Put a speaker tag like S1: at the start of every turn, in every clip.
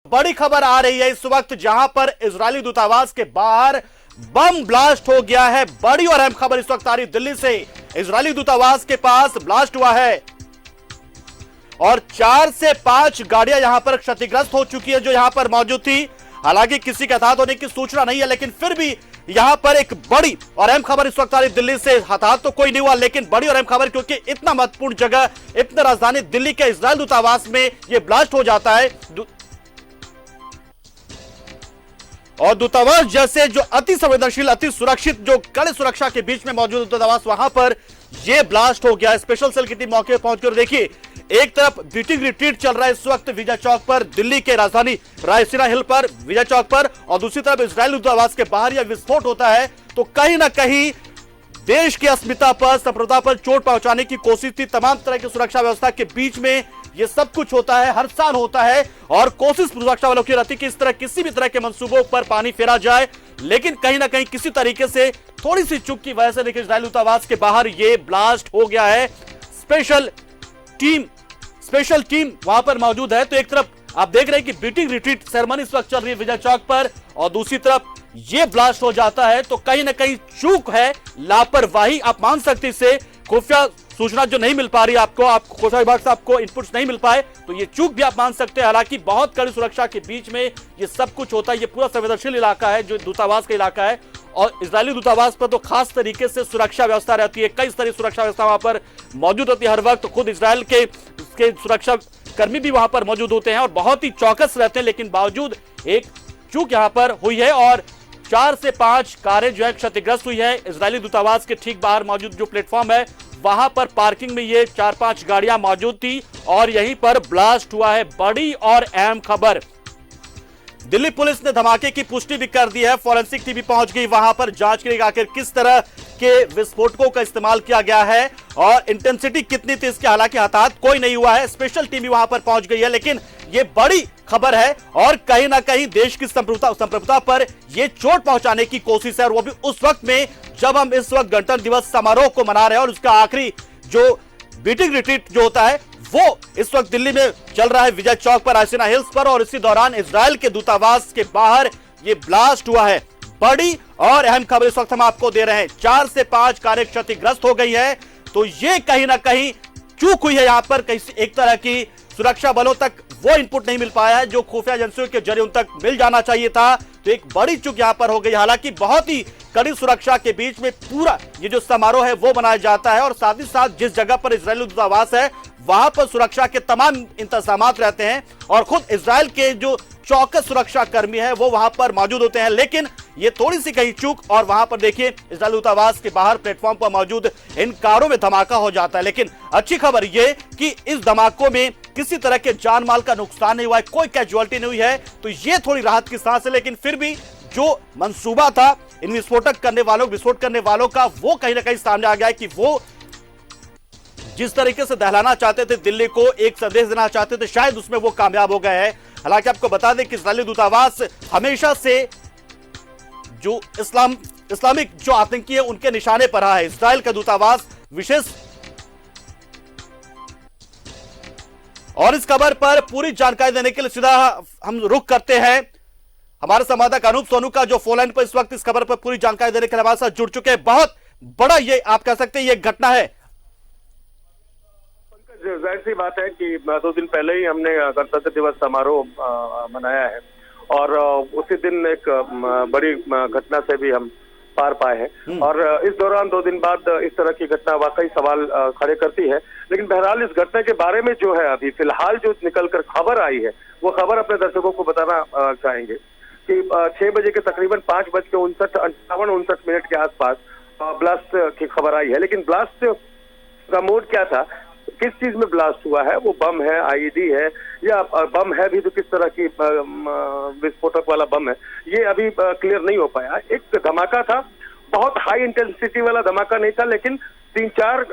S1: बड़ी खबर आ रही है इस वक्त जहां पर इजरायली दूतावास के बाहर बम ब्लास्ट हो गया है। बड़ी और अहम खबर इस वक्त आ रही दिल्ली से। इजरायली दूतावास के पास ब्लास्ट हुआ है और 4 से 5 गाड़ियां यहां पर क्षतिग्रस्त हो चुकी है जो यहां पर मौजूद थी। हालांकि किसी के हताहत होने की सूचना नहीं है, लेकिन फिर भी यहां पर एक बड़ी और अहम खबर इस वक्त आ रही दिल्ली से। हताहत तो कोई नहीं हुआ, लेकिन बड़ी और अहम खबर, क्योंकि इतना महत्वपूर्ण जगह, इतना राजधानी दिल्ली के इजरायल दूतावास में यह ब्लास्ट हो जाता है। और दूतावास जैसे जो अति संवेदनशील, अति सुरक्षित, जो कड़े सुरक्षा के बीच में मौजूद दूतावास, वहां पर यह ब्लास्ट हो गया। स्पेशल सेल की टीम मौके पर पहुंचकर देखिए, एक तरफ बीटिंग रिट्रीट चल रहा है इस वक्त विजय चौक पर, दिल्ली के राजधानी रायसीना हिल पर, विजय चौक पर, और दूसरी तरफ इजरायली दूतावास के बाहर यह विस्फोट होता है। तो कहीं ना कहीं देश की अस्मिता पर, संप्रभुता पर चोट पहुंचाने की कोशिश थी। तमाम तरह की सुरक्षा व्यवस्था के बीच में यह सब कुछ होता है, हर साल होता है, और कोशिश सुरक्षा वालों की रहती कि इस तरह किसी भी तरह के मंसूबों पर पानी फेरा जाए। लेकिन कहीं ना कहीं किसी तरीके से थोड़ी सी चूक की वजह से देखिए इजरायली दूतावास के बाहर यह ब्लास्ट हो गया है। स्पेशल टीम वहां पर मौजूद है। तो एक तरफ आप देख रहे हैं कि बीटिंग रिट्रीट सेरेमनी इस वक्त चल रही है विजय चौक पर, और दूसरी तरफ यह ब्लास्ट हो जाता है। तो कहीं ना कहीं चूक है, लापरवाही आप मान सकते, इससे खुफिया सूचना जो नहीं मिल पा रही आपको खुफिया विभाग से आपको इनपुट्स नहीं मिल पाए, तो ये चूक भी आप मान सकते हैं। हालांकि बहुत कड़ी सुरक्षा के बीच में ये सब कुछ होता है। ये पूरा संवेदनशील इलाका है जो दूतावास का इलाका है, और इजरायली दूतावास पर तो खास तरीके से सुरक्षा व्यवस्था रहती है। कई तरह की सुरक्षा व्यवस्था वहां पर मौजूद होती है हर वक्त। खुद इजरायल के सुरक्षा कर्मी भी वहां पर मौजूद होते हैं और बहुत ही चौकस रहते हैं। लेकिन बावजूद एक चूक यहां पर हुई है और 4 से 5 कारें जो है क्षतिग्रस्त हुई है। इजरायली दूतावास के ठीक बाहर मौजूद जो प्लेटफॉर्म है, वहां पर पार्किंग में ये 4-5 गाड़ियां मौजूद थी और यहीं पर ब्लास्ट हुआ है। बड़ी और अहम खबर, दिल्ली पुलिस ने धमाके की पुष्टि भी कर दी है। फॉरेंसिक टीम भी पहुंच गई वहां पर जांच के लिए आखिर किस तरह के विस्फोटकों का इस्तेमाल किया गया है और इंटेंसिटी कितनी थी इसकी। हालांकि हताहत कोई नहीं हुआ है, स्पेशल टीम भी वहां पर पहुंच गई है। लेकिन यह बड़ी खबर है और कहीं ना कहीं देश की संप्रभुता पर यह चोट पहुंचाने की कोशिश है, और वो भी उस वक्त में जब हम इस वक्त गणतंत्र दिवस समारोह को मना रहे हैं और उसका आखिरी जो बीटिंग रिट्रीट जो होता है वो इस वक्त दिल्ली में चल रहा है विजय चौक पर, रायसीना हिल्स पर, और इसी दौरान इजरायल के दूतावास के बाहर ये ब्लास्ट हुआ है। बड़ी और अहम खबर इस वक्त हम आपको दे रहे हैं। 4 से 5 कारें क्षतिग्रस्त हो गई है। तो ये कहीं ना कहीं चूक हुई है यहां पर। कहीं एक तरह की सुरक्षा बलों तक वो इनपुट नहीं मिल पाया है जो खुफिया एजेंसियों के जरिए उन तक मिल जाना चाहिए था। तो एक बड़ी चूक यहां पर हो गई। हालांकि बहुत ही कड़ी सुरक्षा के बीच में पूरा ये जो समारोह है वो मनाया जाता है, और साथ ही साथ जिस जगह पर इजरायली दूतावास है वहां पर सुरक्षा के तमाम इंतजामात रहते हैं, और खुद इजरायल के जो चौकस सुरक्षा कर्मी है वो वहां पर मौजूद होते हैं। लेकिन ये थोड़ी सी कहीं चूक, और वहां पर देखिए इजरायल दूतावास के बाहर प्लेटफॉर्म पर मौजूद इन कारों में धमाका हो जाता है। लेकिन अच्छी खबर ये कि इस धमाकों में किसी तरह के जान माल का नुकसान नहीं हुआ है, कोई कैजुअलिटी नहीं हुई है। तो ये थोड़ी राहत की सांस है। लेकिन फिर भी जो मंसूबा था इन विस्फोट करने वालों का, वो कहीं ना कहीं सामने आ गया है कि वो जिस तरीके से दहलाना चाहते थे, दिल्ली को एक संदेश देना चाहते थे, शायद उसमें वो कामयाब हो गए हैं। हालांकि आपको बता दें कि इजरायली दूतावास हमेशा से जो इस्लामिक जो आतंकी है उनके निशाने पर रहा है। इजरायल का दूतावास विशेष, और इस खबर पर पूरी जानकारी देने के लिए सीधा हम रुख करते हैं हमारे संवाददाता अनूप सोनू का, जो फोन लाइन पर इस वक्त इस खबर पर पूरी जानकारी देने के लिए हमारे साथ जुड़ चुके हैं। बहुत बड़ा ये आप कह सकते हैं ये घटना है।
S2: जाहिर सी बात है कि 2 दिन पहले ही हमने गणतंत्र दिवस समारोह मनाया है, और उसी दिन एक बड़ी घटना से भी हम पार पाए हैं। और इस दौरान 2 दिन बाद इस तरह की घटना वाकई सवाल खड़े करती है। लेकिन बहरहाल इस घटना के बारे में जो है अभी फिलहाल जो निकलकर खबर आई है, वो खबर अपने दर्शकों को बताना चाहेंगे कि 6 बजे के तकरीबन 5:59 के आसपास ब्लास्ट की खबर आई है। लेकिन ब्लास्ट का मोड क्या था, किस चीज में ब्लास्ट हुआ है, वो बम है, आईईडी है, या बम है भी तो किस तरह की विस्फोटक वाला बम है, ये अभी क्लियर नहीं हो पाया। एक धमाका था, बहुत हाई इंटेंसिटी वाला धमाका नहीं था, लेकिन 3-4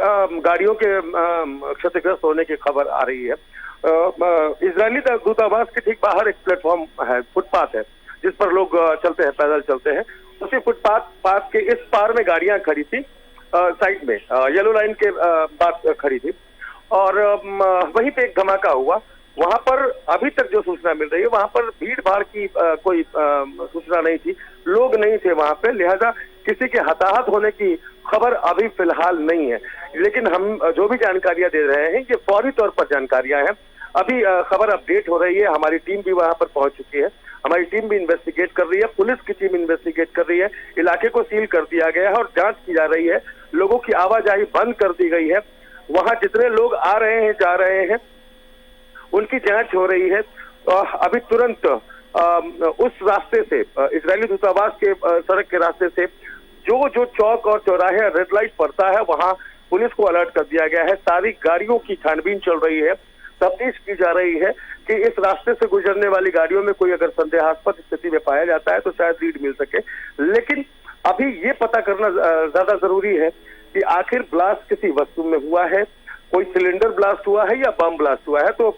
S2: गाड़ियों के क्षतिग्रस्त होने की खबर आ रही है। इजरायली दूतावास के ठीक बाहर एक प्लेटफॉर्म है, फुटपाथ है, जिस पर लोग चलते हैं, पैदल चलते हैं। उसी फुटपाथ के इस पार में गाड़ियां खड़ी थी, साइड में येलो लाइन के पास खड़ी थी, और वहीं पे एक धमाका हुआ वहां पर अभी तक जो सूचना मिल रही है, वहां पर भीड़ भाड़ की कोई सूचना नहीं थी, लोग नहीं थे वहां पे, लिहाजा किसी के हताहत होने की खबर अभी फिलहाल नहीं है। लेकिन हम जो भी जानकारियां दे रहे हैं ये फौरी तौर पर जानकारियां हैं। अभी खबर अपडेट हो रही है, हमारी टीम भी वहां पर पहुंच चुकी है, हमारी टीम भी इन्वेस्टिगेट कर रही है, पुलिस की टीम इन्वेस्टिगेट कर रही है, इलाके को सील कर दिया गया है और जांच की जा रही है, लोगों की आवाजाही बंद कर दी गई है, वहां जितने लोग आ रहे हैं जा रहे हैं उनकी जांच हो रही है। अभी तुरंत उस रास्ते से, इजरायली दूतावास के सड़क के रास्ते से जो चौक और चौराहे रेड लाइट पड़ता है वहां पुलिस को अलर्ट कर दिया गया है। सारी गाड़ियों की छानबीन चल रही है, तफ्तीश की जा रही है कि इस रास्ते से गुजरने वाली गाड़ियों में कोई अगर संदेहास्पद स्थिति में पाया जाता है तो शायद लीड मिल सके। लेकिन अभी ये पता करना ज्यादा जरूरी है कि आखिर ब्लास्ट किसी वस्तु में हुआ है, कोई सिलेंडर ब्लास्ट हुआ है या बम ब्लास्ट हुआ है। तो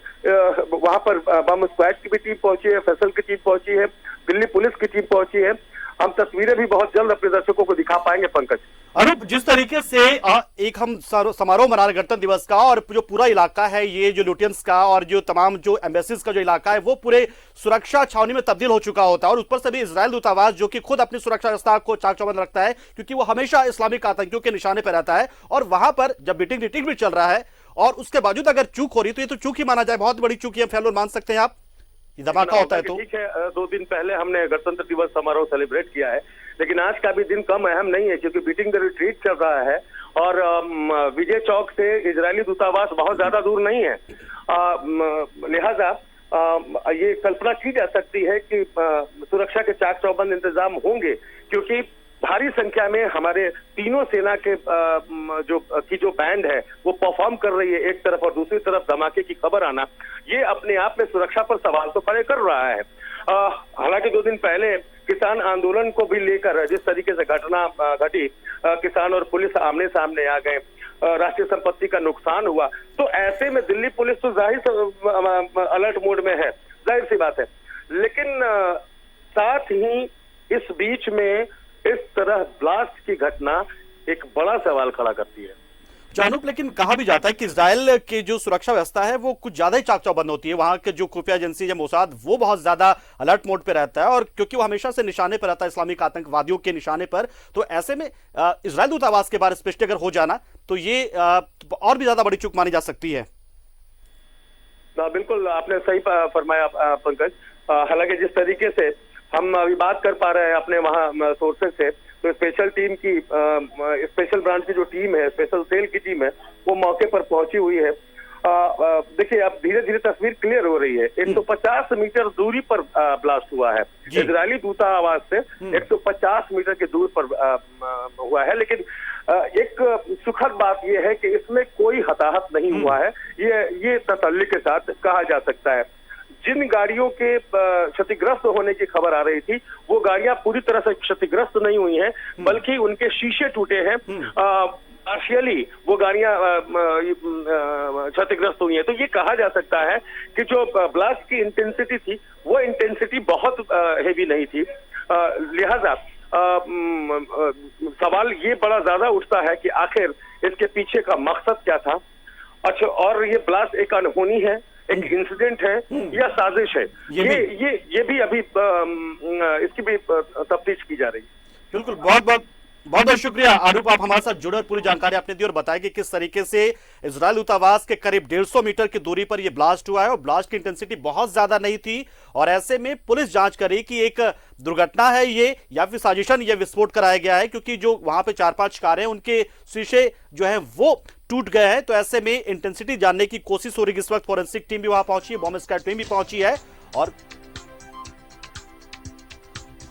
S2: वहां पर बम स्क्वाड की भी टीम पहुंची है, फैसल की टीम पहुंची है, दिल्ली पुलिस की टीम पहुंची है। हम तस्वीरें भी बहुत जल्द अपने दर्शकों को दिखा पाएंगे। पंकज,
S1: अरूप, जिस तरीके से एक हम समारोह मना रहे गणतंत्र दिवस का, और जो पूरा इलाका है ये जो लुटियंस का और जो तमाम जो एम्बेसीज का जो इलाका है वो पूरे सुरक्षा छावनी में तब्दील हो चुका होता है, और ऊपर से भी इजरायल दूतावास जो कि खुद अपनी सुरक्षा व्यवस्था को चाक चौबंद रखता है क्योंकि वो हमेशा इस्लामिक आतंकियों के निशाने पर रहता है, और वहां पर जब बीटिंग रिट्रीट भी चल रहा है और उसके बावजूद अगर चूक हो रही तो ये तो चूक ही माना जाए, बहुत बड़ी चूक, ये फैलोर मान सकते हैं आप, ये धमाका होता है तो।
S2: ठीक है, 2 दिन पहले हमने गणतंत्र दिवस समारोह सेलिब्रेट किया है, लेकिन आज का भी दिन कम अहम नहीं है क्योंकि बीटिंग द रिट्रीट चल रहा है और विजय चौक से इजरायली दूतावास बहुत ज्यादा दूर नहीं है। लिहाजा ये कल्पना की जा सकती है कि सुरक्षा के चाक चौबंद इंतजाम होंगे क्योंकि भारी संख्या में हमारे तीनों सेना के जो बैंड है वो परफॉर्म कर रही है एक तरफ, और दूसरी तरफ धमाके की खबर आना ये अपने आप में सुरक्षा पर सवाल तो खड़े कर रहा है। हालांकि 2 दिन पहले किसान आंदोलन को भी लेकर जिस तरीके से घटना घटी, किसान और पुलिस आमने सामने आ गए, राष्ट्रीय संपत्ति का नुकसान हुआ, तो ऐसे में दिल्ली पुलिस तो जाहिर अलर्ट मोड में है, जाहिर सी बात है। लेकिन साथ ही इस बीच में इस तरह ब्लास्ट की घटना एक बड़ा सवाल खड़ा करती है
S1: जानूप। लेकिन कहा भी जाता है कि इजराइल की जो सुरक्षा व्यवस्था है वो कुछ ज्यादा ही चाक चौबंद होती है, वहां के जो खुफिया एजेंसी या मोसाद वो बहुत ज्यादा अलर्ट मोड पे रहता है, और क्योंकि वो हमेशा से निशाने पर रहता है इस्लामिक आतंकवादियों के निशाने पर, तो ऐसे में इजराइल दूतावास के बारे स्पष्ट अगर हो जाना तो ये और भी ज्यादा बड़ी चूक मानी जा सकती है।
S2: बिल्कुल आपने सही फरमाया पंकज। हालांकि जिस तरीके से हम अभी बात कर पा रहे हैं अपने वहाँ सोर्सेज से, तो स्पेशल टीम की स्पेशल ब्रांच की जो टीम है, स्पेशल सेल की टीम है, वो मौके पर पहुंची हुई है। देखिए अब धीरे धीरे तस्वीर क्लियर हो रही है। 150 मीटर दूरी पर ब्लास्ट हुआ है, इजरायली दूतावास से 150 मीटर की दूर पर हुआ है। लेकिन एक सुखद बात यह है कि इसमें कोई हताहत नहीं हुआ है, ये तसल्ली के साथ कहा जा सकता है। जिन गाड़ियों के क्षतिग्रस्त होने की खबर आ रही थी वो गाड़ियां पूरी तरह से क्षतिग्रस्त नहीं हुई हैं, बल्कि उनके शीशे टूटे हैं, पार्शियली वो गाड़ियां क्षतिग्रस्त हुई हैं। तो ये कहा जा सकता है कि जो ब्लास्ट की इंटेंसिटी थी वो इंटेंसिटी बहुत हेवी नहीं थी। लिहाजा सवाल ये बड़ा ज्यादा उठता है कि आखिर इसके पीछे का मकसद क्या था। अच्छा, और ये ब्लास्ट एक अनहोनी है, एक इंसिडेंट है या साजिश है, ये भी अभी इसकी भी तफ्तीश की जा रही है।
S1: बिल्कुल, बहुत बहुत शुक्रिया आरूप, आप हमारे साथ जुड़े और पूरी जानकारी आपने दी और बताया कि किस तरीके से इजराइल दूतावास के करीब 150 मीटर की दूरी पर यह ब्लास्ट हुआ है और ब्लास्ट की इंटेंसिटी बहुत ज्यादा नहीं थी, और ऐसे में पुलिस जांच कर रही कि एक दुर्घटना है ये या फिर साजिशन, ये विस्फोट कराया गया है, क्योंकि जो वहां पे 4-5 कारें उनके शीशे जो है वो टूट गए हैं। तो ऐसे में इंटेंसिटी जानने की कोशिश हो रही है। इस वक्त फॉरेंसिक टीम भी वहां पहुंची है, बॉम्ब स्क्वाड टीम भी पहुंची है, और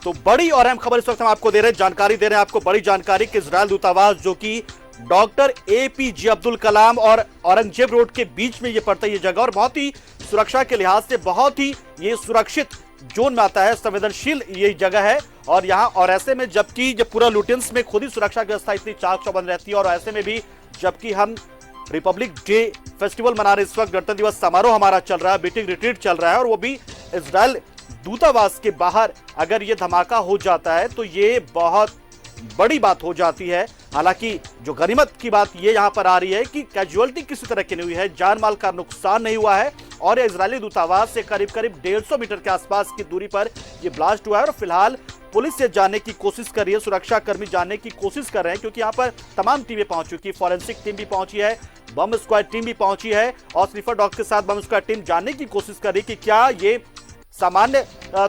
S1: तो बड़ी और अहम खबर इस वक्त हम आपको दे रहे हैं, जानकारी दे रहे हैं आपको, बड़ी जानकारी कि इजराइल दूतावास जो कि डॉक्टर APJ अब्दुल कलाम और औरंगजेब रोड के बीच में ये पड़ता है ये जगह, और बहुत ही सुरक्षा के लिहाज से बहुत ही ये सुरक्षित जोन में आता है, संवेदनशील ये जगह है। और यहाँ और ऐसे में जबकि जब पूरा लुटियंस में खुद ही सुरक्षा व्यवस्था इतनी चाक चौबंद रहती है, और ऐसे में भी जबकि हम रिपब्लिक डे फेस्टिवल मना रहे, इस वक्त गणतंत्र दिवस समारोह हमारा चल रहा है, बीटिंग रिट्रीट चल रहा है, और वो भी इजराइल दूतावास के बाहर अगर ये धमाका हो जाता है तो ये बहुत बड़ी बात हो जाती है। हालांकि जो गनीमत की बात ये यहां पर आ रही है कि कैजुअलिटी किसी तरह की नहीं हुई है, जान माल का नुकसान नहीं हुआ है, और इजरायली दूतावास से करीब करीब 150 मीटर के आसपास की दूरी पर यह ब्लास्ट हुआ है। और फिलहाल पुलिस से जानने की कोशिश कर रही है, सुरक्षा कर्मी जानने की कोशिश कर रहे हैं, क्योंकि यहाँ पर तमाम टीमें पहुंच चुकी, फॉरेंसिक टीम भी पहुंची है, बम स्क्वाड टीम भी पहुंची है और स्निफर डॉग के साथ बम स्क्वाड टीम जानने की कोशिश कर रही है कि क्या ये सामान्य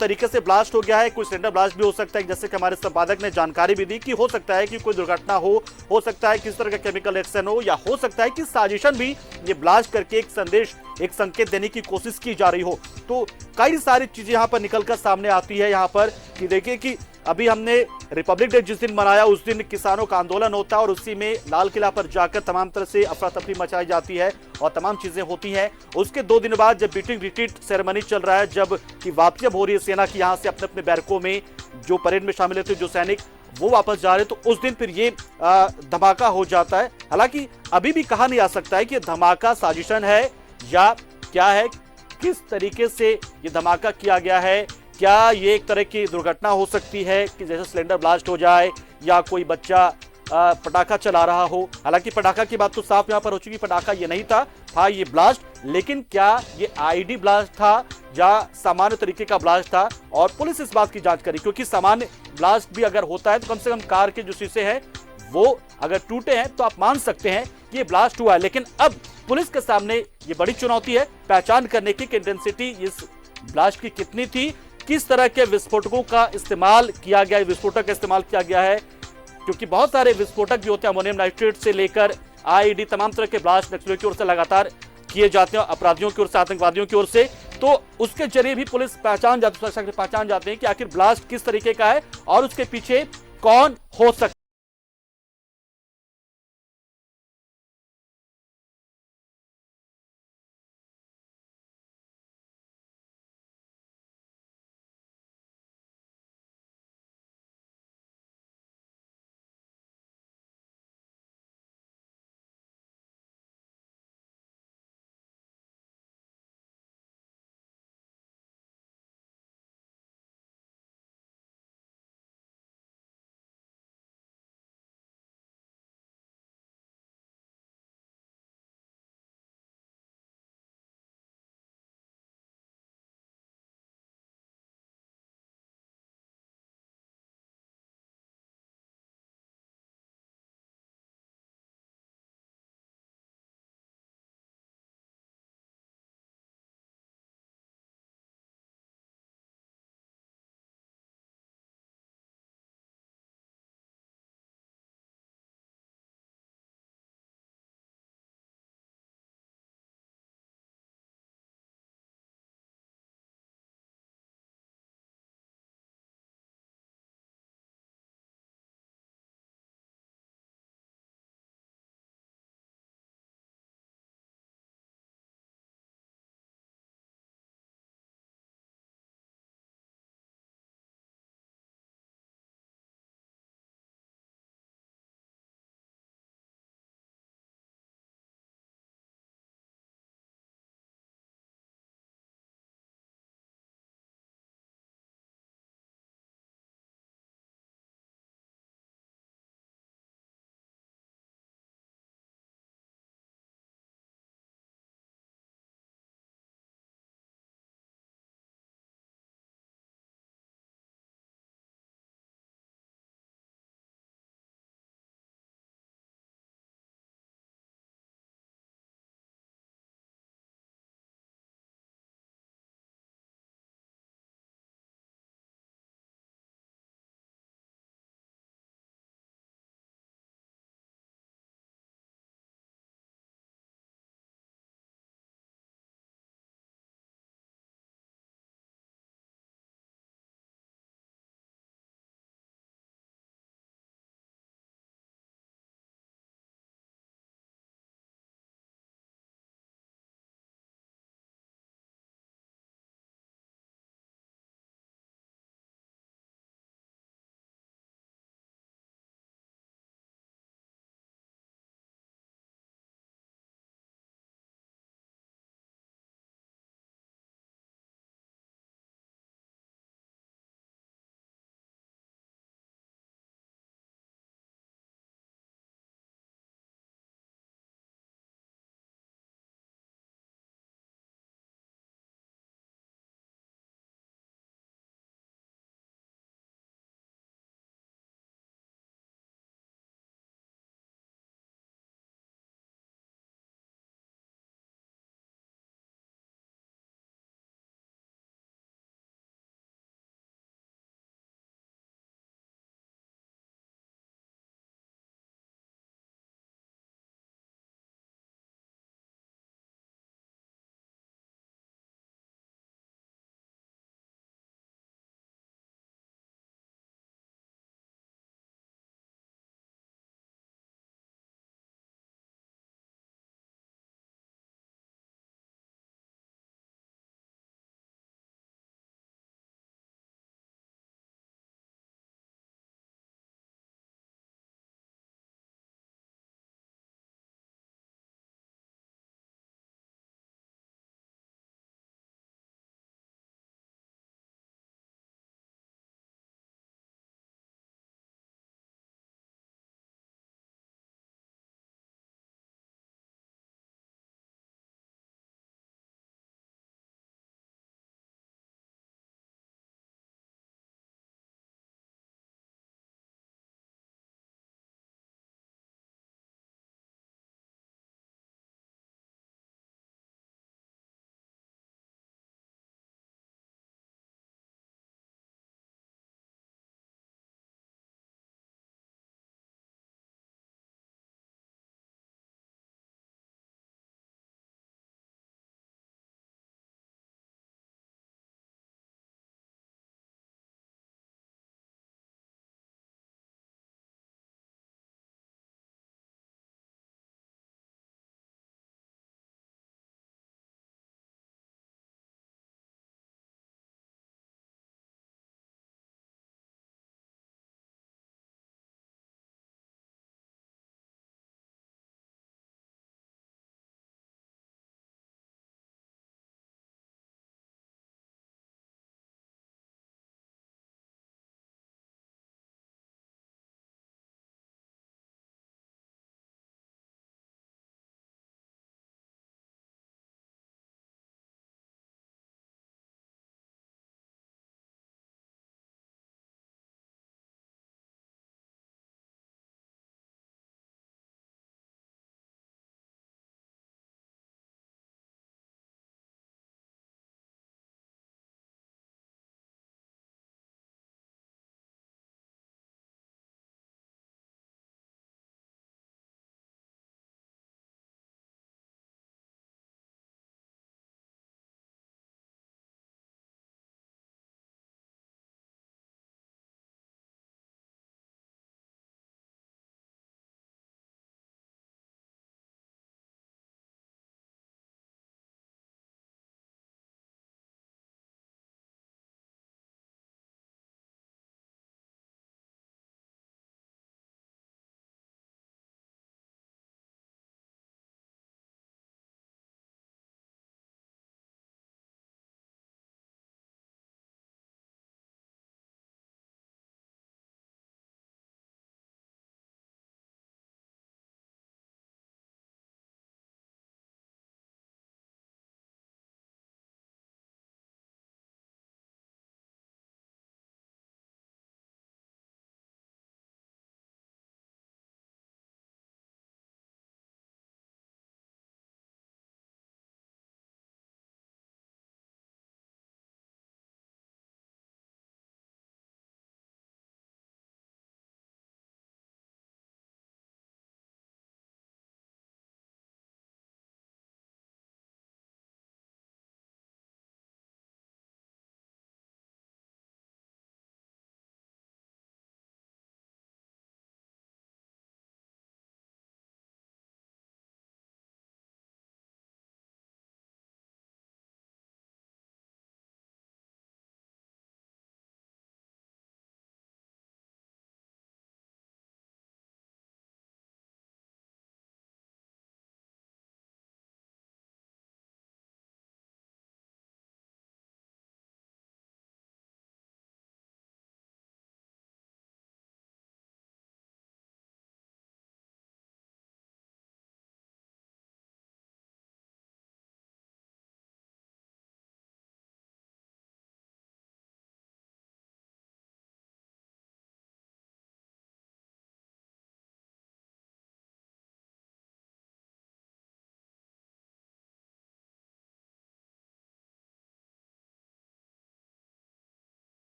S1: तरीके से ब्लास्ट हो गया है, कोई सिलेंडर ब्लास्ट भी हो सकता है, जैसे कि हमारे संपादक ने जानकारी भी दी कि हो सकता है कि कोई दुर्घटना हो सकता है किस तरह का केमिकल रिएक्शन हो, या हो सकता है कि साजिशन भी ये ब्लास्ट करके एक संदेश, एक संकेत देने की कोशिश की जा रही हो। तो कई सारी चीजें यहाँ पर निकलकर सामने आती है यहाँ पर कि देखिए कि अभी हमने रिपब्लिक डे जिस दिन मनाया उस दिन किसानों का आंदोलन होता है और उसी में लाल किला पर जाकर तमाम तरह से अफरा तफरी मचाई जाती है और तमाम चीजें होती हैं। उसके 2 दिन बाद जब बीटिंग रिट्रीट सेरेमनी चल रहा है, जब की वापसी हो रही है सेना की यहाँ से अपने अपने बैरकों में, जो परेड में शामिल थे जो सैनिक वो वापस जा रहे, तो उस दिन फिर ये धमाका हो जाता है। हालांकि अभी भी कहा नहीं आ सकता है कि धमाका साजिशन है या क्या है, किस तरीके से ये धमाका किया गया है, क्या ये एक तरह की दुर्घटना हो सकती है कि जैसे सिलेंडर ब्लास्ट हो जाए या कोई बच्चा पटाखा चला रहा हो। हालांकि पटाखा की बात तो साफ यहाँ पर हो चुकी, पटाखा ये नहीं था ये ब्लास्ट, लेकिन क्या ये आईडी ब्लास्ट था या सामान्य तरीके का ब्लास्ट था, और पुलिस इस बात की जांच करी, क्योंकि सामान्य ब्लास्ट भी अगर होता है तो कम से कम कार के जो शीशे हैं वो अगर टूटे हैं तो आप मान सकते हैं कि ये ब्लास्ट हुआ है। लेकिन अब पुलिस के सामने ये बड़ी चुनौती है पहचान करने की कि इंटेंसिटी इस ब्लास्ट की कितनी थी, किस तरह के विस्फोटकों का इस्तेमाल किया गया है, विस्फोटक का इस्तेमाल किया गया है, क्योंकि बहुत सारे विस्फोटक भी होते हैं, अमोनियम नाइट्रेट से लेकर आईईडी, तमाम तरह के ब्लास्ट नक्सलियों की ओर से लगातार किए जाते हैं, अपराधियों की ओर से, आतंकवादियों की ओर से, तो उसके जरिए भी पुलिस पहचान जाते हैं कि आखिर ब्लास्ट किस तरीके का है और उसके पीछे कौन हो सकता है।